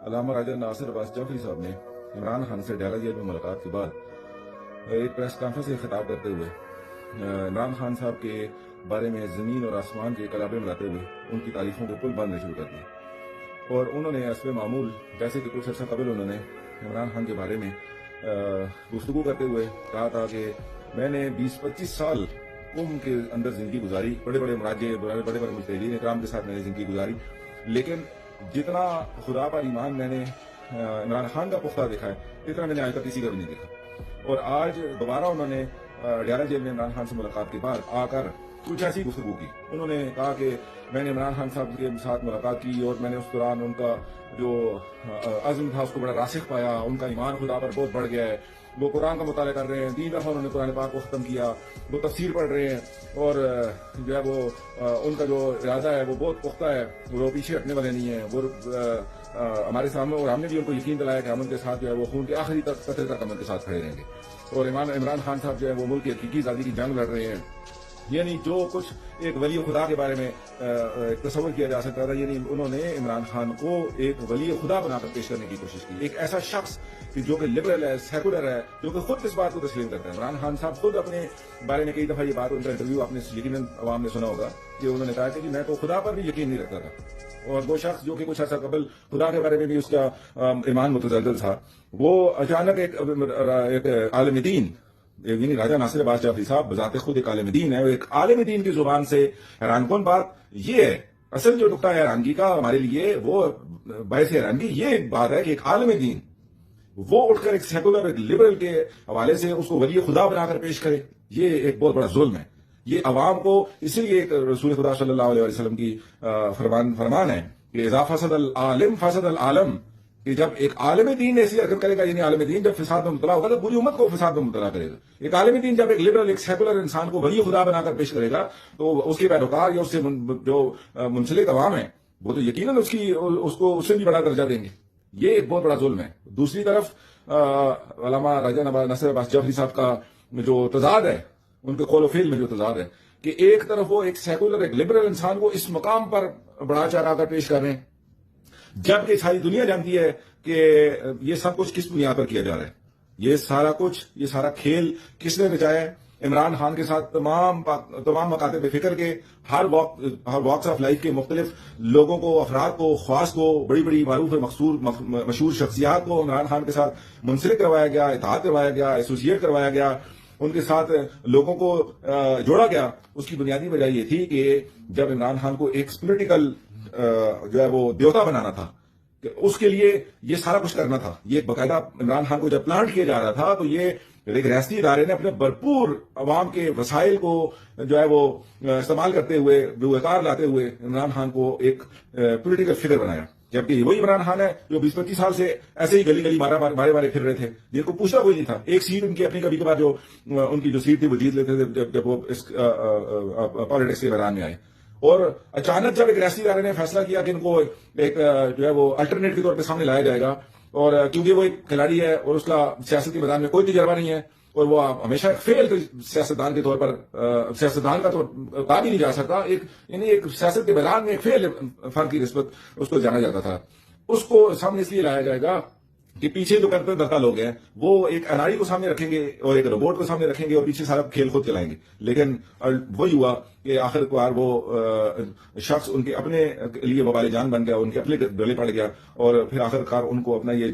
علامہ راجہ ناصر عباس جعفری صاحب نے عمران خان سے ڈیرہ جیل میں ملاقات کے بعد ایک پریس کانفرنس سے خطاب کرتے ہوئے عمران خان صاحب کے بارے میں زمین اور آسمان کے کلابے ملاتے ہوئے ان کی تعریفوں کو پل باندھنے شروع کر دی، اور انہوں نے حسب معمول جیسے کہ کچھ عرصہ قبل انہوں نے عمران خان کے بارے میں گفتگو کرتے ہوئے کہا تھا کہ میں نے 20-25 سال قوم کے اندر زندگی گزاری، بڑے بڑے مراجع، بڑے بڑے مجتہدین اکرام کے ساتھ میں نے زندگی گزاری، لیکن جتنا خدا پر ایمان میں نے عمران خان کا پختہ دیکھا ہے اتنا میں نے آج تک کسی کا بھی نہیں دیکھا۔ اور آج دوبارہ انہوں نے ڈیرہ جیل میں عمران خان سے ملاقات کے بعد آ کر کچھ ایسی گفتگو کی۔ انہوں نے کہا کہ میں نے عمران خان صاحب کے ساتھ ملاقات کی اور میں نے اس دوران ان کا جو عزم تھا اس کو بڑا راسخ پایا، ان کا ایمان خدا پر بہت بڑھ گیا ہے، وہ قرآن کا مطالعہ کر رہے ہیں، 3 دفعہ انہوں نے قرآن پاک کو ختم کیا، وہ تفسیر پڑھ رہے ہیں، اور جو ہے وہ ان کا جو ارادہ ہے وہ بہت پختہ ہے، وہ پیچھے ہٹنے والے نہیں ہیں، وہ ہمارے سامنے، اور ہم نے بھی ان کو یقین دلایا کہ ہم ان کے ساتھ جو ہے وہ خون کے آخری قطرے تک ہم ان کے ساتھ کھڑے رہیں گے۔ اور عمران خان صاحب جو ہے وہ ملک کی حقیقی آزادی کی جنگ لڑ رہے ہیں، یعنی جو کچھ ایک ولی خدا کے بارے میں تصور کیا جا سکتا تھا، یعنی انہوں نے عمران خان کو ایک ولی خدا بنا کر پیش کرنے کی کوشش کی، ایک ایسا شخص جو کہ لبرل ہے، سیکولر ہے، جو کہ خود اس بات کو تسلیم کرتا ہے۔ عمران خان صاحب خود اپنے بارے میں کئی دفعہ یہ بات، ان کا انٹرویو آپ نے یقیناً عوام نے سنا ہوگا کہ انہوں نے کہا کہ میں تو خدا پر بھی یقین نہیں رکھتا تھا، اور وہ شخص جو کہ کچھ عرصہ قبل خدا کے بارے میں بھی اس کا ایمان متزلزل تھا، وہ اچانک ایک عالم دین، یعنی راجہ ناصر عباس جعفری صاحب بذات خود ایک عالم دین ہے، اور ایک عالم دین کی زبان سے حیران کن بات یہ ہے، اصل جو نقطہ ہے حیرانگی کا ہمارے لیے، وہ باعث حیرانگی یہ بات ہے کہ ایک عالم دین وہ اٹھ کر ایک سیکولر، ایک لبرل کے حوالے سے اس کو ولی خدا بنا کر پیش کرے، یہ ایک بہت بڑا ظلم ہے۔ یہ عوام کو اسی لیے ایک رسول خدا صلی اللہ علیہ وسلم کی فرمان ہے کہ اذا فسد العالم فسد العالم، کہ جب ایک عالم دین ایسی حرکت کرے گا، یعنی عالم دین جب فساد میں مبتلا ہوگا تو پوری امت کو فساد میں مبتلا کرے گا۔ ایک عالم دین جب ایک لبرل، ایک سیکولر انسان کو ولی خدا بنا کر پیش کرے گا تو اس کے پیروکار یا اس سے جو منسلک عوام ہے وہ تو یقیناً اس کو اس سے بھی بڑا درجہ دیں گے۔ یہ ایک بہت بڑا ظلم ہے۔ دوسری طرف علامہ راجہ ناصر عباس جعفری صاحب کا جو تضاد ہے، ان کے قول و فعل میں جو تضاد ہے، کہ ایک طرف وہ ایک سیکولر، ایک لبرل انسان کو اس مقام پر بڑا چڑھا کر پیش کر رہے ہیں، جبکہ ساری دنیا جانتی ہے کہ یہ سب کچھ کس بنیاد پر کیا جا رہا ہے، یہ سارا کھیل کس نے رچایا ہے۔ عمران خان کے ساتھ تمام مکاتب فکر کے ہر واکس آف لائف کے مختلف لوگوں کو، افراد کو، خواص کو، بڑی بڑی معروف مشہور شخصیات کو عمران خان کے ساتھ منسلک کروایا گیا، اتحاد کروایا گیا، ایسوسیٹ کروایا گیا، ان کے ساتھ لوگوں کو جوڑا گیا۔ اس کی بنیادی وجہ یہ تھی کہ جب عمران خان کو ایک پولیٹیکل جو ہے وہ دیوتا بنانا تھا، کہ اس کے لیے یہ سارا کچھ کرنا تھا، یہ باقاعدہ عمران خان کو جب پلانٹ کیا جا رہا تھا تو یہ ایک ریاستی ادارے نے اپنے بھرپور عوام کے وسائل کو جو ہے وہ استعمال کرتے ہوئے، وقار لاتے ہوئے عمران خان کو ایک پولیٹیکل فگر بنایا، جبکہ وہی عمران خان ہے جو 20-25 سال سے ایسے ہی گلی مارے پھر رہے تھے، جن کو پوچھنا کوئی نہیں تھا۔ ایک سیٹ ان کی اپنی کبھی کبھار جو ان کی جو سیٹ تھی وہ جیت لیتے تھے جب وہ اس پالیٹکس کے میدان میں آئے، اور اچانک جب ایک ریاستی ادارے نے فیصلہ کیا کہ ان کو ایک جو ہے وہ الٹرنیٹ کے طور پہ سامنے لایا جائے گا، اور کیونکہ وہ ایک کھلاڑی ہے اور اس کا سیاست کے میدان میں کوئی تجربہ نہیں ہے، اور وہ ہمیشہ ایک فیل سیاستدان کے طور پر، سیاستدان کا تو کہا بھی نہیں جا سکتا، یعنی ایک سیاست کے میدان میں ایک فیل فرد کی نسبت اس کو جانا جاتا تھا، اس کو سامنے اس لیے لایا جائے گا کہ پیچھے جو کرتے درتا لوگ ہیں وہ ایک اناڑی کو سامنے رکھیں گے اور ایک روبوٹ کو سامنے رکھیں گے اور پیچھے سارا کھیل خود چلائیں گے، لیکن وہی ہوا کہ آخر کار وہ شخص ان کے اپنے لیے وبال جان بن گیا، ان کے اپنے گلے پڑ گیا، اور پھر آخر کار ان کو اپنا یہ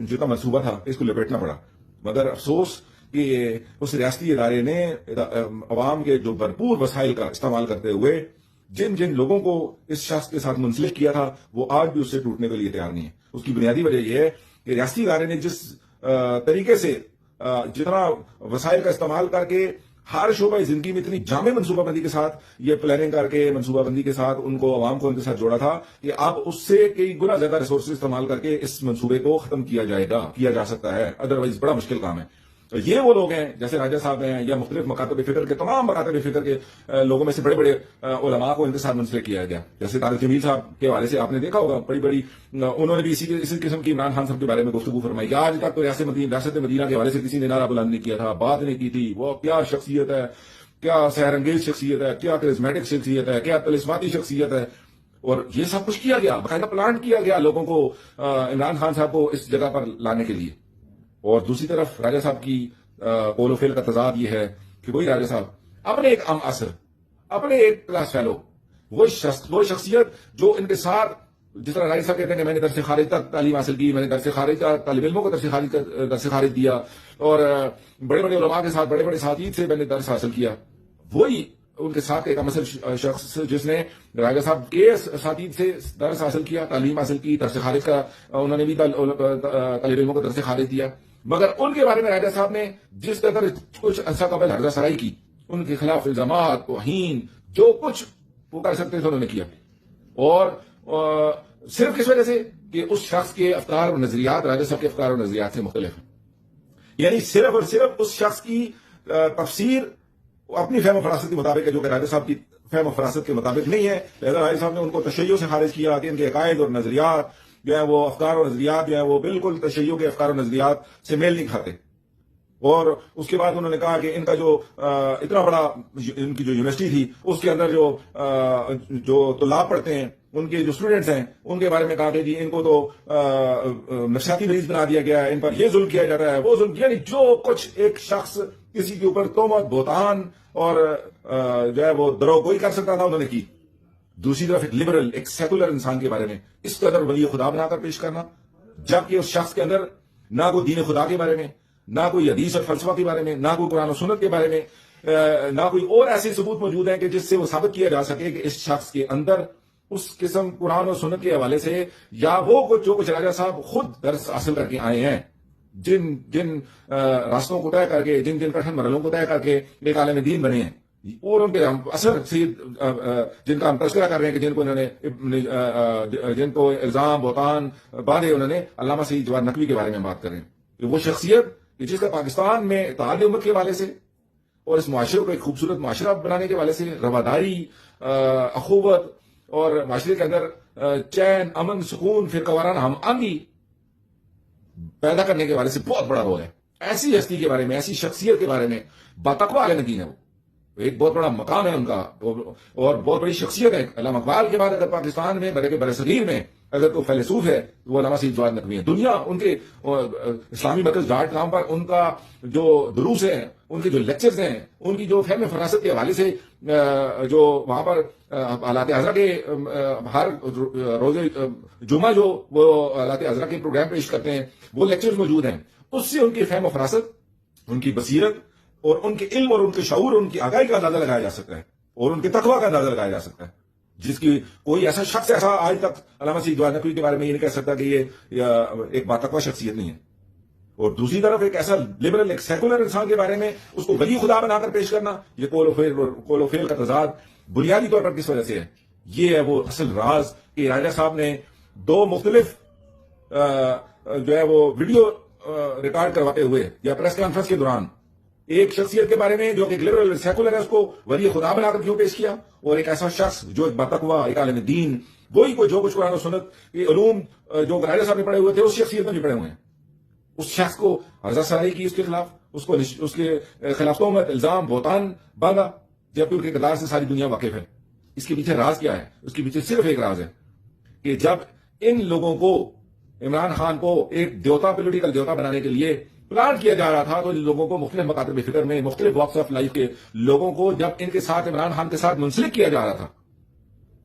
جوتا منصوبہ تھا اس کو لپیٹنا پڑا۔ مگر افسوس کہ اس ریاستی ادارے نے عوام کے جو بھرپور وسائل کا استعمال کرتے ہوئے جن لوگوں کو اس شخص کے ساتھ منسلک کیا تھا وہ آج بھی اس سے ٹوٹنے کے لیے تیار نہیں ہے۔ اس کی بنیادی وجہ یہ ہے کہ ریاستی ادارے نے جس طریقے سے جتنا وسائل کا استعمال کر کے ہر شعبہ زندگی میں اتنی جامع منصوبہ بندی کے ساتھ، یہ پلاننگ کر کے منصوبہ بندی کے ساتھ ان کو، عوام کو ان کے ساتھ جوڑا تھا کہ اب اس سے کئی گنا زیادہ ریسورسز استعمال کر کے اس منصوبے کو ختم کیا جا سکتا ہے، ادروائز بڑا مشکل کام ہے۔ یہ وہ لوگ ہیں جیسے راجہ صاحب ہیں یا مختلف مکاتب فکر کے، تمام مکاتب فکر کے لوگوں میں سے بڑے بڑے علماء کو ان کے ساتھ منسلک کیا گیا، جیسے طارق جمیل صاحب کے حوالے سے آپ نے دیکھا ہوگا، بڑی انہوں نے بھی اسی قسم کی عمران خان صاحب کے بارے میں گفتگو فرمائی کہ آج تک تو ریاست مدینہ کے حوالے سے کسی نے نعرہ بلند نہیں کیا تھا، بات نہیں کی تھی، وہ کیا شخصیت ہے، کیا سحر انگیز شخصیت ہے، کیا کرزمیٹک شخصیت ہے، کیا طلسماتی شخصیت ہے۔ اور یہ سب کچھ کیا گیا، باقاعدہ پلان کیا گیا لوگوں کو عمران خان صاحب کو اس جگہ پر لانے کے لیے. اور دوسری طرف راجہ صاحب کی قول و فعل کا تضاد یہ ہے کہ وہی راجہ صاحب اپنے ایک عام اثر، اپنے ایک کلاس فیلو، وہ شخصیت جو ان کے ساتھ، جس طرح راجہ صاحب کہتے ہیں کہ میں نے درس خارج تک تعلیم حاصل کی، میں نے درس خارج طالب علموں کو درس خارج دیا، اور بڑے بڑے علماء کے ساتھ، بڑے بڑے اساتید سے میں نے درس حاصل کیا. وہی ان کے ساتھ ایک مثل شخص جس نے راجہ صاحب کے اساتید سے درس حاصل کیا، تعلیم حاصل کی، درس خارج کا انہوں نے بھی طالب علموں کو درس خارج دیا. مگر ان کے بارے میں راجہ صاحب نے جس قدر کچھ عرصہ قبل ہرزہ سرائی کی، ان کے خلاف الزامات، توہین، جو کچھ وہ کر سکتے تھے انہوں نے کیا. اور صرف کس وجہ سے کہ اس شخص کے افکار اور نظریات راجہ صاحب کے افکار اور نظریات سے مختلف ہیں. یعنی صرف اور صرف اس شخص کی تفسیر اپنی فہم و فراست کے مطابق ہے، جو کہ راجہ صاحب کی فہم و فراست کے مطابق نہیں ہے. لہذا راجہ صاحب نے ان کو تشیع سے خارج کیا کہ ان کے عقائد اور نظریات جو ہیں، وہ افکار اور نظریات جو ہیں، وہ بالکل تشیع کے افکار اور نظریات سے میل نہیں کھاتے. اور اس کے بعد انہوں نے کہا کہ ان کا جو اتنا بڑا ان کی جو یونیورسٹی تھی، اس کے اندر جو طلاب پڑھتے ہیں، ان کے جو اسٹوڈنٹس ہیں، ان کے بارے میں کہا کہ جی ان کو تو نفسیاتی مریض بنا دیا گیا ہے، ان پر یہ ظلم کیا جا رہا ہے، وہ ظلم. یعنی جو کچھ ایک شخص کسی کے اوپر تہمت، بہتان اور جو ہے وہ دروگوئی کر سکتا تھا، انہوں نے کی. دوسری طرف ایک لبرل، ایک سیکولر انسان کے بارے میں اس قدر ولی خدا بنا کر پیش کرنا، جبکہ اس شخص کے اندر نہ کوئی دین خدا کے بارے میں، نہ کوئی حدیث اور فلسفہ کے بارے میں، نہ کوئی قرآن و سنت کے بارے میں، نہ کوئی اور ایسے ثبوت موجود ہیں کہ جس سے وہ ثابت کیا جا سکے کہ اس شخص کے اندر اس قسم قرآن و سنت کے حوالے سے، یا وہ جو کچھ راجہ صاحب خود درس حاصل کر کے آئے ہیں، جن راستوں کو طے کر کے، جن کٹھن مرحلوں کو طے کر کے ایک عالم دین بنے ہیں، اور ان کے اثر سے جن کا ہم تذکرہ کر رہے ہیں کہ جن کو انہوں نے، جن کو الزام بہتان باندھے انہوں نے، علامہ سید جواد نقوی کے بارے میں بات کر رہے ہیں کہ وہ شخصیت جس کا پاکستان میں اتحاد امت کے حوالے سے اور اس معاشرے کو ایک خوبصورت معاشرہ بنانے کے حوالے سے، رواداری، اخوت اور معاشرے کے اندر چین، امن، سکون، فرقہ وارانہ ہم آہنگی پیدا کرنے کے حوالے سے بہت بڑا رول ہے. ایسی ہستی کے بارے میں، ایسی شخصیت کے بارے میں باتقوا عالم دین ہے، وہ ایک بہت بڑا مقام ہے ان کا، اور بہت بڑی شخصیت ہے. علامہ اقبال کے بعد اگر پاکستان میں بلکہ برصغیر میں اگر کوئی فیلسوف ہے وہ علامہ سید جواد نقوی ہے. دنیا ان کے اسلامی مرکز.com پر ان کا جو دروس ہیں، ان کے جو لیکچرز ہیں، ان کی جو فہم فراست کے حوالے سے جو وہاں پر حالات حضرہ کے ہر روز جمعہ جو وہ حالات حضرہ کے پروگرام پیش کرتے ہیں، وہ لیکچرز موجود ہیں. اس سے ان کی فہم و فراست، ان کی بصیرت اور ان کے علم اور ان کے شعور، ان کی آگاہی کا اندازہ لگایا جا سکتا ہے، اور ان کے تقویٰ کا اندازہ لگایا جا سکتا ہے، جس کی کوئی ایسا شخص ایسا آج تک علامہ سید جواد نقوی کے بارے میں یہ نہیں کہہ سکتا کہ یہ ایک باتقوا شخصیت نہیں ہے. اور دوسری طرف ایک ایسا لبرل، ایک سیکولر انسان کے بارے میں اس کو ولی خدا بنا کر پیش کرنا، یہ قول و فعل کا تضاد بنیادی طور پر کس وجہ سے ہے؟ یہ ہے وہ اصل راز کہ راجہ صاحب نے دو مختلف جو ہے وہ ویڈیو ریکارڈ کرواتے ہوئے یا پریس کانفرنس کے دوران ایک شخصیت کے بارے میں جو کہ لبرل سیکولر ہے اس کو ولی خدا بنا کر کیوں پیش کیا، اور ایک ایسا شخص جو ایک باتقوا، ایک عالم دین، وہی کو جو کچھ قرآن و سنت کے علوم جو راجہ صاحب نے پڑھے ہوئے تھے اس شخصیت میں بھی پڑھے ہوئے ہیں، اس شخص کو ہرزہ سرائی کی اس کے خلاف، اس کے خلاف تہمت، الزام، بہتان باندھا، جبکہ ان کے کردار سے ساری دنیا واقف ہے. اس کے پیچھے راز کیا ہے؟ اس کے پیچھے صرف ایک راز ہے کہ جب ان لوگوں کو، عمران خان کو ایک دیوتا، پولیٹیکل دیوتا بنانے کے لیے پلان کیا جا رہا تھا، تو لوگوں کو مختلف مکاتب فکر میں، مختلف واکس آف لائف کے لوگوں کو جب ان کے ساتھ، عمران خان کے ساتھ منسلک کیا جا رہا تھا،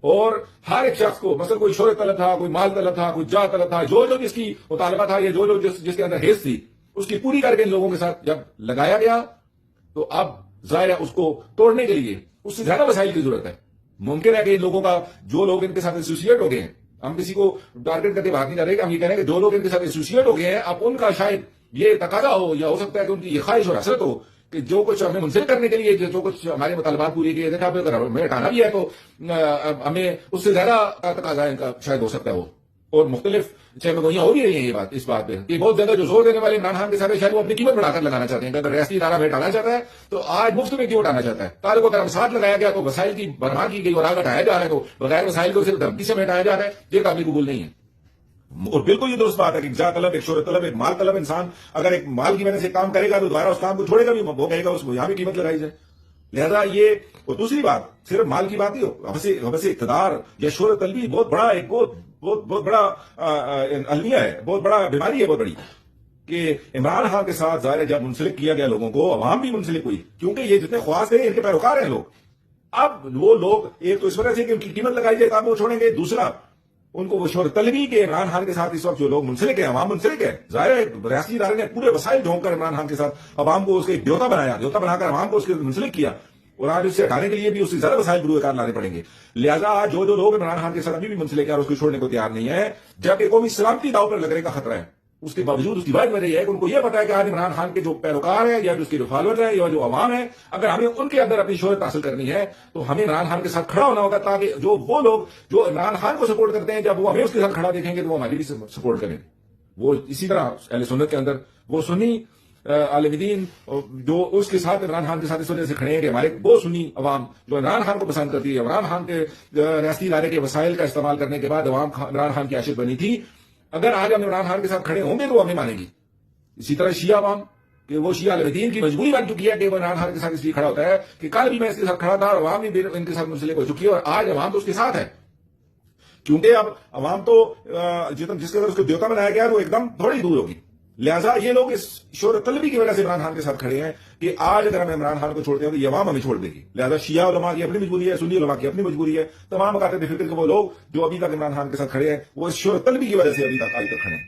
اور ہر ایک شخص کو، مثلا کوئی شہرت طلب تھا، کوئی مال طلب تھا، کوئی جا طلب تھا، جو جس کی مطالبہ تھا، یا جو جس کے اندر حیث تھی، اس کی پوری کر کے ان لوگوں کے ساتھ جب لگایا گیا، تو اب ظاہر ہے اس کو توڑنے کے لیے اس سے زیادہ وسائل کی ضرورت ہے. ممکن ہے کہ ان لوگوں کا، جو لوگ ان کے ساتھ ایسوسیٹ ہو گئے ہیں، ہم کسی کو ٹارگیٹ کر کے بات نہیں کر رہے کہ ہم یہ کہہ رہے ہیں کہ جو لوگ ان کے ساتھ ایسوسیٹ ہو گئے ہیں، اب ان کا شاید یہ تقاضا ہو، یا ہو سکتا ہے کہ ان کی یہ خواہش اور حسرت ہو کہ جو کچھ ہمیں منسلک کرنے کے لیے، جو کچھ ہمارے مطالبات پورے کیے تھے، اگر ہمیں ہٹانا بھی ہے تو ہمیں اس سے زیادہ تقاضا ان کا شاید ہو سکتا ہے. وہ اور مختلف چہمگوئیاں ہو بھی رہی ہیں یہ بات، اس بات پہ کہ بہت زیادہ جو زور دینے والے عمران خان کے ساتھ شاید وہ اپنی قیمت بڑھا کر لگانا چاہتے ہیں کہ اگر ریاستی ادارہ میں ہٹانا چاہتا ہے تو آج مفت میں کیوں ہٹانا چاہتا ہے. تعلق و کرم ساتھ لگایا گیا تو وسائل کی برآمد کی گئی، اور آگے ہٹایا جا رہا ہے تو بغیر وسائل کو صرف دھمکی سے ہٹایا جا رہا ہے. یہ قابل قبول نہیں ہے. اور بالکل یہ درست بات ہے کہ جا طلب، ایک شہرت طلب، ایک مال طلب انسان اگر ایک مال کی وجہ سے کام کرے گا تو دوبارہ اس کام کو چھوڑے گا بھی، وہ کہے گا اس کو یہاں بھی قیمت لگائی جائے. لہذا یہ اور دوسری بات صرف مال کی بات ہی ہو، حوث اقتدار یا شہرت طلبی بہت بڑا ایک بہت بڑا المیہ ہے، بہت بڑا بیماری ہے، بہت بڑی، کہ عمران خان کے ساتھ ظاہر ہے جب منسلک کیا گیا لوگوں کو، عوام بھی منسلک ہوئی، کیونکہ یہ جتنے خواص ہیں ان کے پیروکار ہیں لوگ. اب وہ لوگ ایک تو اس وجہ سے کہ ان کی قیمت لگائی جائے تاکہ وہ چھوڑیں گے، دوسرا ان کو وہ شہرت طلبی کے عمران خان کے ساتھ اس وقت جو لوگ منسلک ہیں، عوام منسلک ہے، ظاہر ہے ریاستی ادارے نے پورے وسائل جھونک کر عمران خان کے ساتھ عوام کو اس کا ایک دیوتا بنایا، دیوتا بنا کر عوام کو اس کے منسلک کیا، اور آج اسے ہٹانے کے لیے بھی اس سے زیادہ وسائل بروئے کار لانے پڑیں گے. لہٰذا آج جو لوگ عمران خان کے ساتھ ابھی بھی منسلک ہے اور اس کو چھوڑنے کو تیار نہیں ہے، جبکہ قومی سلامتی داؤ پر لگنے کا خطرہ ہے، اس کے باوجود اس کی واحد وجہ یہ ہے کہ ان کو یہ پتا ہے کہ آج عمران خان کے جو پیروکار ہیں یا جو اس کے جو فالوور ہیں یا جو عوام ہے، اگر ہمیں ان کے اندر اپنی شہرت حاصل کرنی ہے تو ہمیں عمران خان کے ساتھ کھڑا ہونا ہوگا، تاکہ جو وہ لوگ جو عمران خان کو سپورٹ کرتے ہیں جب وہ ہمیں اس کے ساتھ کھڑا دیکھیں گے تو وہ ہماری بھی سپورٹ کریں گے. وہ اسی طرح اہل سنت کے اندر وہ سنی عالم دین جو اس کے ساتھ عمران خان کے ساتھ اس وجہ سے کھڑے ہیں کہ ہمارے وہ سنی عوام جو عمران خان کو پسند کرتی ہے، عمران خان کے ریاستی ادارے کے وسائل کا استعمال کرنے کے بعد عوام عمران خان کی عاشق بنی تھی، اگر آج ہم عمران خان کے ساتھ کھڑے ہوں گے تو وہ ہمیں مانیں گی. اسی طرح شیعہ عوام کہ وہ شیعہ عالم دین کی مجبوری بن چکی ہے کہ وہ عمران خان کے ساتھ اس لیے کھڑا ہوتا ہے کہ کل بھی میں اس کے ساتھ کھڑا تھا اور عوام بھی ان کے ساتھ منسلک ہو چکی ہے، اور آج عوام تو اس کے ساتھ ہے، کیونکہ اب عوام تو جس کے اندر اس کو دیوتا بنایا گیا وہ ایک دم تھوڑی دور ہوگی. لہٰذا یہ لوگ اس شہرت طلبی کی وجہ سے عمران خان کے ساتھ کھڑے ہیں کہ آج اگر ہم عمران خان کو چھوڑتے ہیں تو یہ عوام ہمیں چھوڑ دے گی. لہٰذا شیعہ علماء کی اپنی مجبوری ہے، سنی علماء کی اپنی مجبوری ہے، تمام مکاتب فکر کے وہ لوگ جو ابھی تک عمران خان کے ساتھ کھڑے ہیں وہ اس شہرت طلبی کی وجہ سے ابھی تک کھڑے ہیں.